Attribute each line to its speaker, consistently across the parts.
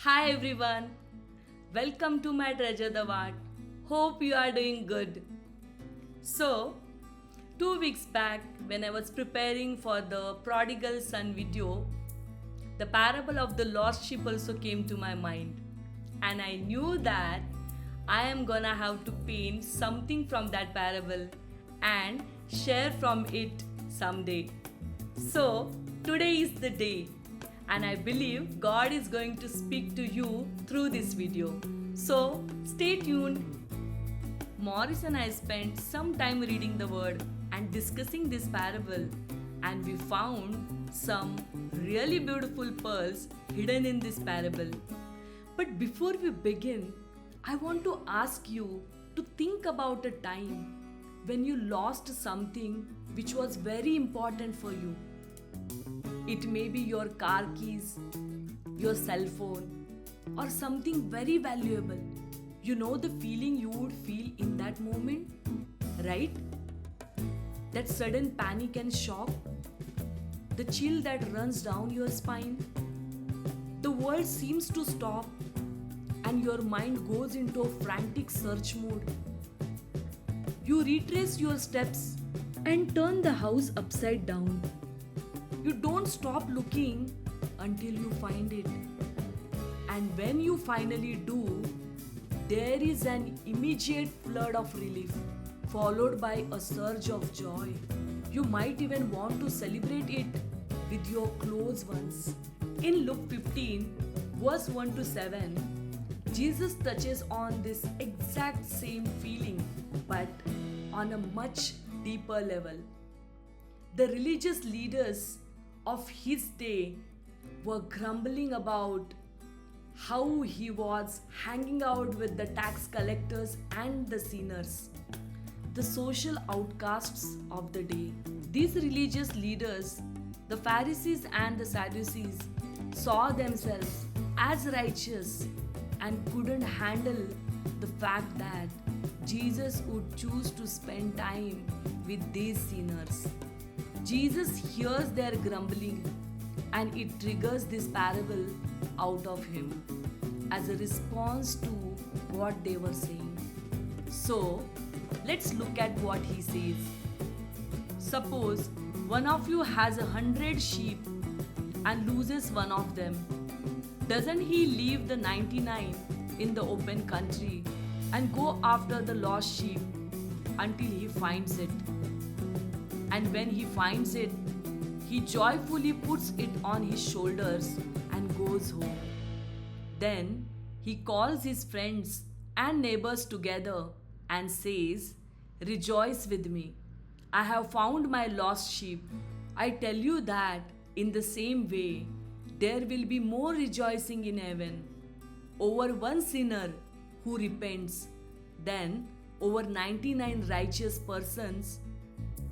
Speaker 1: Hi everyone, welcome to my Treasure the Word. Hope you are doing good. So, 2 weeks back, when I was preparing for the prodigal son video, the parable of the lost sheep also came to my mind. And I knew that I am gonna have to paint something from that parable and share from it someday. So, today is the day, and I believe God is going to speak to you through this video. So, stay tuned. Morris and I spent some time reading the word and discussing this parable, and we found some really beautiful pearls hidden in this parable. But before we begin, I want to ask you to think about a time when you lost something which was very important for you. It may be your car keys, your cell phone, or something very valuable. You know the feeling you would feel in that moment, right? That sudden panic and shock, the chill that runs down your spine. The world seems to stop and your mind goes into a frantic search mode. You retrace your steps and turn the house upside down. You don't stop looking until you find it. And when you finally do, there is an immediate flood of relief, followed by a surge of joy. You might even want to celebrate it with your close ones. In Luke 15, verse 1 to 7, Jesus touches on this exact same feeling, but on a much deeper level. The religious leaders of his day were grumbling about how he was hanging out with the tax collectors and the sinners, the social outcasts of the day. These religious leaders, the Pharisees and the Sadducees, saw themselves as righteous and couldn't handle the fact that Jesus would choose to spend time with these sinners. Jesus hears their grumbling and it triggers this parable out of him as a response to what they were saying. So, let's look at what he says. Suppose one of you has 100 sheep and loses one of them. Doesn't he leave the 99 in the open country and go after the lost sheep until he finds it? And when he finds it, he joyfully puts it on his shoulders and goes home. Then he calls his friends and neighbors together and says, "Rejoice with me. I have found my lost sheep." I tell you that in the same way, there will be more rejoicing in heaven over one sinner who repents than over 99 righteous persons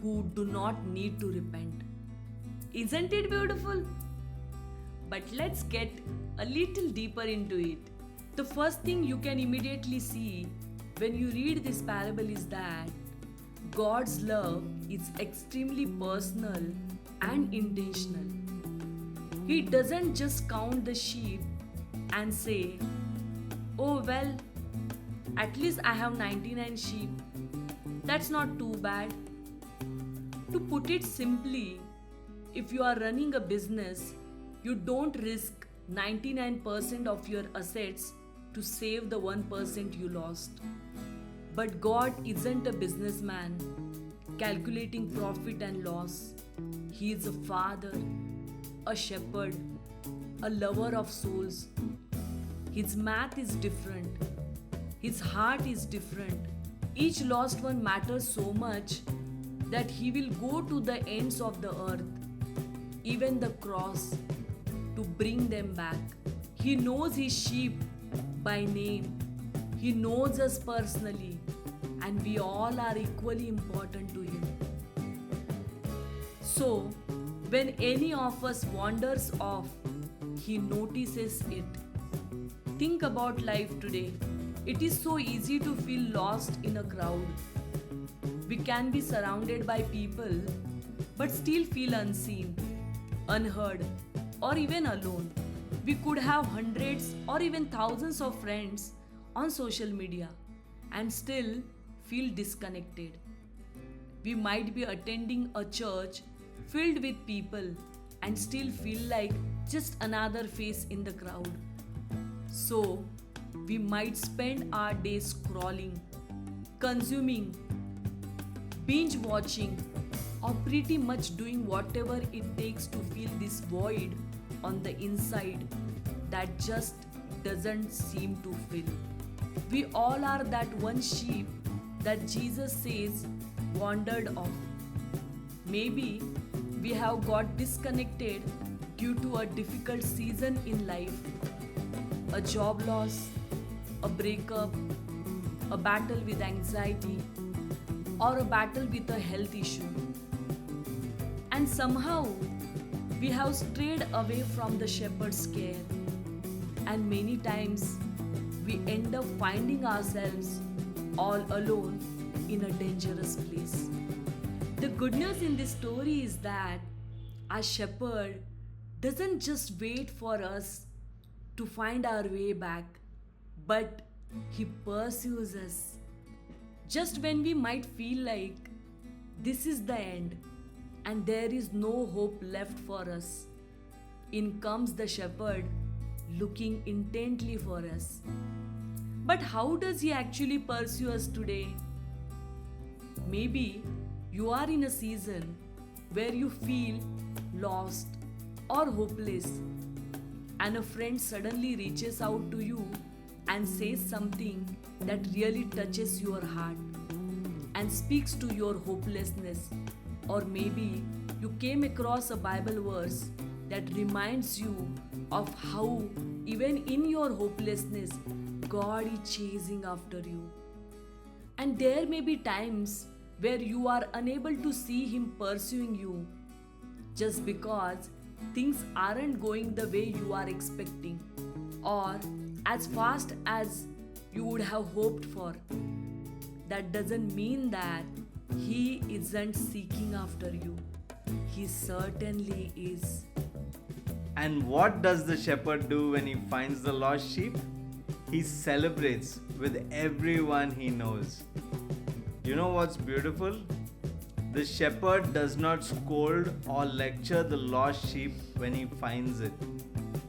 Speaker 1: who do not need to repent. Isn't it beautiful? But let's get a little deeper into it. The first thing you can immediately see when you read this parable is that God's love is extremely personal and intentional. He doesn't just count the sheep and say, "Oh well, at least I have 99 sheep. That's not too bad." To put it simply, if you are running a business, you don't risk 99% of your assets to save the 1% you lost. But God isn't a businessman calculating profit and loss. He is a father, a shepherd, a lover of souls. His math is different. His heart is different. Each lost one matters so much that he will go to the ends of the earth, even the cross, to bring them back. He knows his sheep by name. He knows us personally, and we all are equally important to him. So, when any of us wanders off, he notices it. Think about life today. It is so easy to feel lost in a crowd. We can be surrounded by people but still feel unseen, unheard, or even alone. We could have hundreds or even thousands of friends on social media and still feel disconnected. We might be attending a church filled with people and still feel like just another face in the crowd. So, we might spend our days scrolling, consuming, binge watching, or pretty much doing whatever it takes to fill this void on the inside that just doesn't seem to fill. We all are that one sheep that Jesus says wandered off. Maybe we have got disconnected due to a difficult season in life, a job loss, a breakup, a battle with anxiety, or a battle with a health issue. And somehow we have strayed away from the shepherd's care, and many times we end up finding ourselves all alone in a dangerous place. The good news in this story is that our shepherd doesn't just wait for us to find our way back, but he pursues us. Just when we might feel like this is the end and there is no hope left for us, in comes the shepherd looking intently for us. But how does he actually pursue us today? Maybe you are in a season where you feel lost or hopeless, and a friend suddenly reaches out to you and says something that really touches your heart and speaks to your hopelessness. Or maybe you came across a Bible verse that reminds you of how, even in your hopelessness, God is chasing after you. And there may be times where you are unable to see Him pursuing you just because things aren't going the way you are expecting or as fast as you would have hoped for. That doesn't mean that He isn't seeking after you. He certainly is.
Speaker 2: And what does the shepherd do when he finds the lost sheep? He celebrates with everyone he knows. You know what's beautiful? The shepherd does not scold or lecture the lost sheep when he finds it.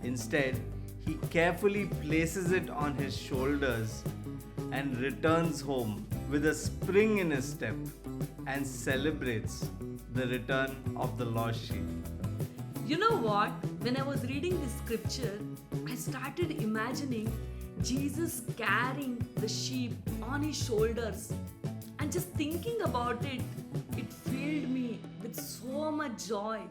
Speaker 2: Instead, he carefully places it on his shoulders and returns home with a spring in his step and celebrates the return of the lost sheep.
Speaker 1: You know what? When I was reading this scripture, I started imagining Jesus carrying the sheep on his shoulders. And just thinking about it, it filled me with so much joy.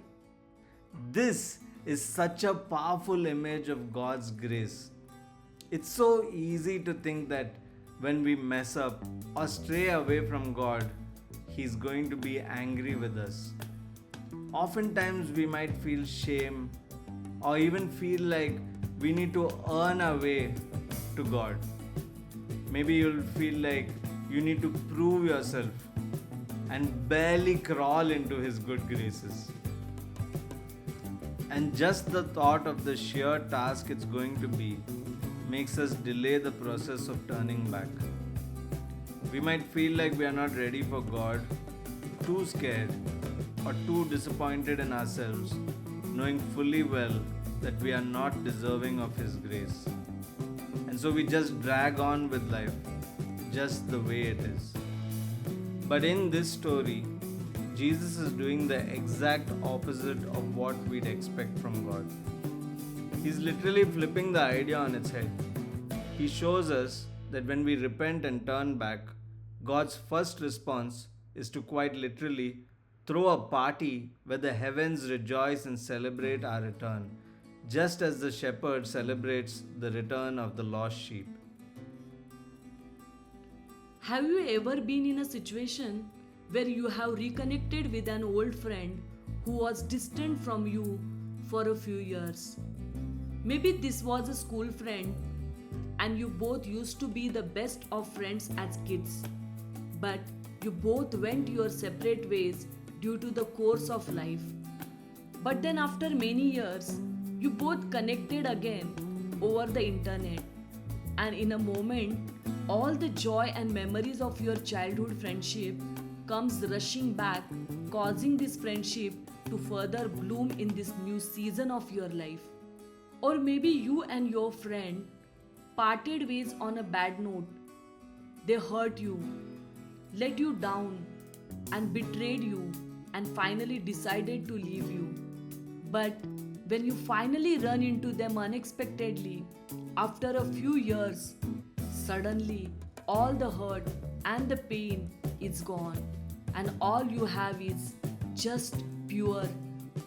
Speaker 2: This is such a powerful image of God's grace. It's so easy to think that when we mess up or stray away from God, He's going to be angry with us. Oftentimes we might feel shame or even feel like we need to earn our way to God. Maybe you'll feel like you need to prove yourself and barely crawl into His good graces. And just the thought of the sheer task it's going to be makes us delay the process of turning back. We might feel like we are not ready for God, too scared, or too disappointed in ourselves, knowing fully well that we are not deserving of His grace. And so we just drag on with life, just the way it is. But in this story, Jesus is doing the exact opposite of what we'd expect from God. He's literally flipping the idea on its head. He shows us that when we repent and turn back, God's first response is to quite literally throw a party where the heavens rejoice and celebrate our return, just as the shepherd celebrates the return of the lost sheep.
Speaker 1: Have you ever been in a situation where you have reconnected with an old friend who was distant from you for a few years? Maybe this was a school friend and you both used to be the best of friends as kids, but you both went your separate ways due to the course of life. But then after many years, You both connected again over the internet, and in a moment, all the joy and memories of your childhood friendship comes rushing back, causing this friendship to further bloom in this new season of your life. Or maybe you and your friend parted ways on a bad note. They hurt you, let you down, and betrayed you, and finally decided to leave you. But when you finally run into them unexpectedly, after a few years, suddenly all the hurt and the pain is gone, and all you have is just pure,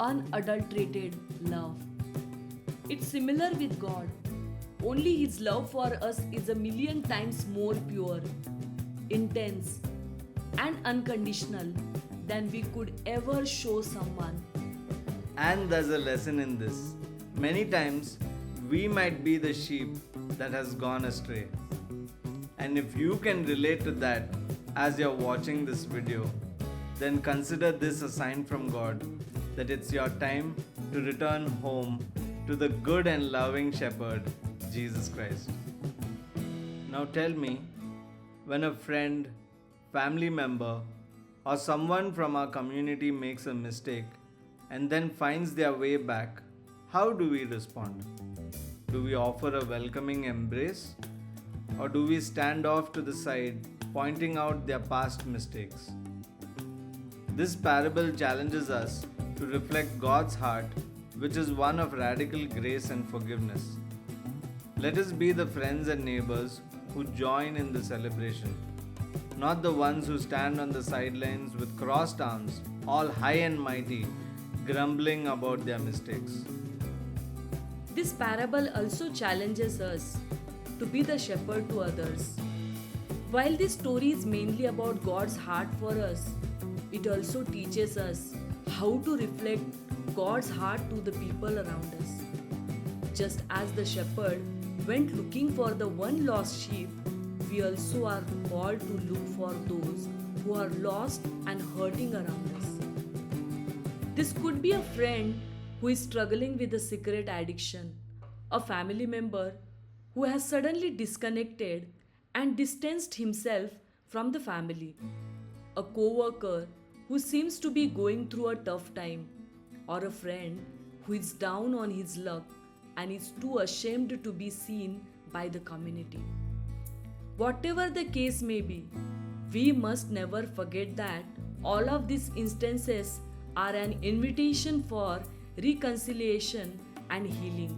Speaker 1: unadulterated love. It's similar with God, only His love for us is a million times more pure, intense, and unconditional than we could ever show someone.
Speaker 2: And there's a lesson in this. Many times, we might be the sheep that has gone astray. And if you can relate to that as you're watching this video, then consider this a sign from God that it's your time to return home to the good and loving Shepherd, Jesus Christ. Now tell me, when a friend, family member, or someone from our community makes a mistake and then finds their way back, how do we respond? Do we offer a welcoming embrace? Or do we stand off to the side, pointing out their past mistakes? This parable challenges us to reflect God's heart, which is one of radical grace and forgiveness. Let us be the friends and neighbors who join in the celebration, not the ones who stand on the sidelines with crossed arms, all high and mighty, grumbling about their mistakes.
Speaker 1: This parable also challenges us to be the shepherd to others. While this story is mainly about God's heart for us, it also teaches us how to reflect God's heart to the people around us. Just as the shepherd went looking for the one lost sheep, we also are called to look for those who are lost and hurting around us. This could be a friend who is struggling with a cigarette addiction, a family member who has suddenly disconnected and distanced himself from the family, a co-worker who seems to be going through a tough time, or a friend who is down on his luck and is too ashamed to be seen by the community. Whatever the case may be, we must never forget that all of these instances are an invitation for reconciliation and healing.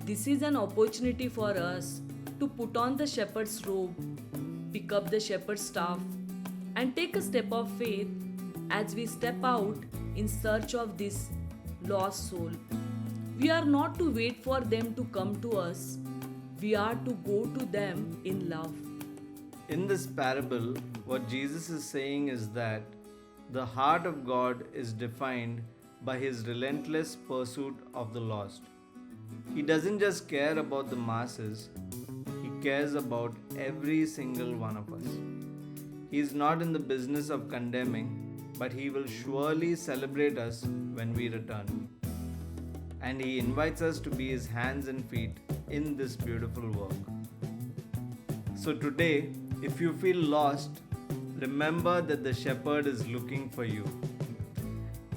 Speaker 1: This is an opportunity for us to put on the shepherd's robe, pick up the shepherd's staff, and take a step of faith as we step out in search of this lost soul. We are not to wait for them to come to us, we are to go to them in love.
Speaker 2: In this parable, what Jesus is saying is that the heart of God is defined by His relentless pursuit of the lost. He doesn't just care about the masses, He cares about every single one of us. He is not in the business of condemning, but He will surely celebrate us when we return. And He invites us to be His hands and feet in this beautiful work. So today, if you feel lost, remember that the shepherd is looking for you.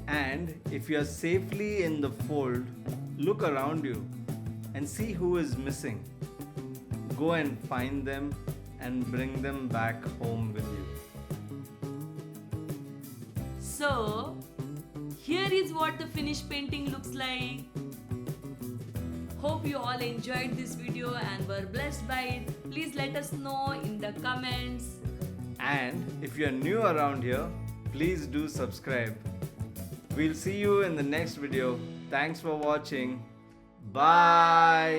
Speaker 2: And if you are safely in the fold, look around you and see who is missing. Go and find them and bring them back home with you.
Speaker 1: So, here is what the finished painting looks like. Hope you all enjoyed this video and were blessed by it. Please let us know in the comments.
Speaker 2: And if you are new around here, please do subscribe. We'll see you in the next video. Thanks for watching. Bye.